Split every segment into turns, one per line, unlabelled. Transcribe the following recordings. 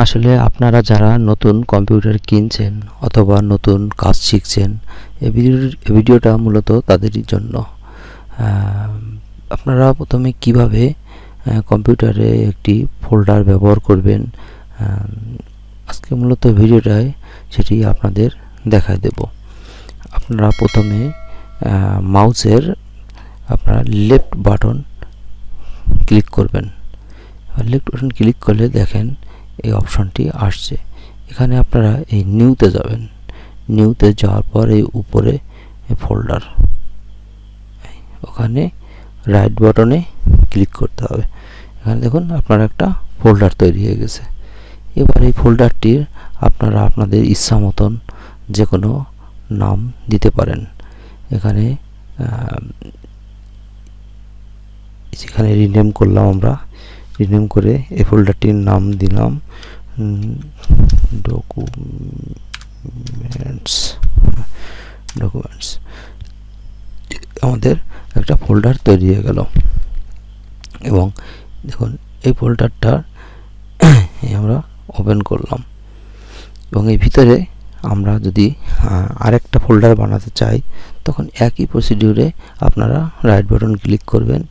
আসলে আপনারা যারা নতুন কম্পিউটার কিনছেন অথবা নতুন কাজ শিখছেন, এই ভিডিওটা মূলত তাদেরই জন্য। আপনারা প্রথমে কিভাবে কম্পিউটারে একটি ফোল্ডার ব্যবহার করবেন, আজকে মূলত ভিডিওটায় সেটি আপনাদের দেখায় দেব। আপনারা প্রথমে মাউসের আপনারা লেফট বাটন ক্লিক করবেন। লেফট বাটন ক্লিক করলে দেখেন এই অপশনটি আসছে। এখানে আপনারা এই নিউতে যাবেন। নিউতে যাওয়ার পর এই উপরে ফোল্ডার, ওখানে রাইট বাটনে ক্লিক করতে হবে। এখানে দেখুন আপনার একটা ফোল্ডার তৈরি হয়ে গেছে। এবার এই ফোল্ডারটির আপনারা আপনাদের ইচ্ছা মতন যে কোনো নাম দিতে পারেন। এখানে যেখানে রিনেম করলাম, আমরা রিনেম করে এই ফোল্ডারটির নাম দিলাম ডকুমেন্টস। আমাদের একটা ফোল্ডার তৈরি হয়ে গেল। এবং দেখুন এই ফোল্ডারটা আমরা ওপেন করলাম এবং এই ভিতরে আমরা যদি আরেকটা ফোল্ডার বানাতে চাই, তখন একই প্রসিডিউরে আপনারা রাইট বাটন ক্লিক করবেন।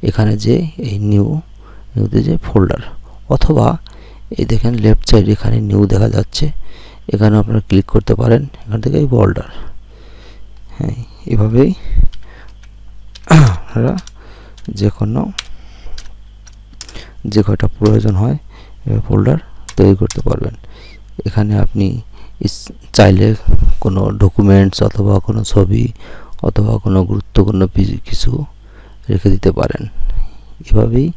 এখানে যে এই নিউতে যে ফোল্ডার, অথবা এই দেখেন লেফট সাইড এখানে নিউ দেখা যাচ্ছে, এখানে আপনারা ক্লিক করতে পারেন। এখান থেকে এই ফোল্ডার, হ্যাঁ, এভাবেই আপনারা যে কয়টা প্রয়োজন হয় ফোল্ডার তৈরি করতে পারবেন। এখানে আপনি চাইলে কোনো ডকুমেন্টস অথবা কোনো ছবি অথবা কোনো গুরুত্বপূর্ণ কিছু রেখে দিতে পারেন। এভাবেই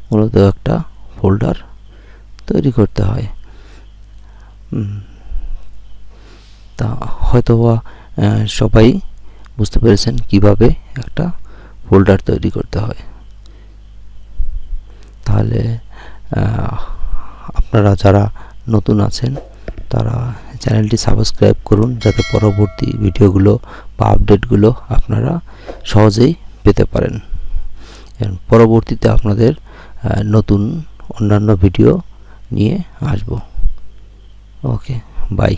মূলত একটা ফোল্ডার তৈরি করতে হয়। তা হয়তোবা সবাই বুঝতে পেরেছেন কিভাবে একটা ফোল্ডার তৈরি করতে হয়। তাহলে আপনারা যারা নতুন আছেন তারা চ্যানেলটি সাবস্ক্রাইব করুন, যাতে পরবর্তী ভিডিওগুলো বা আপডেটগুলো আপনারা সহজেই পেতে পারেন। পরবর্তীতে আপনাদের নতুন অন্যান্য ভিডিও নিয়ে আসব। ওকে, বাই।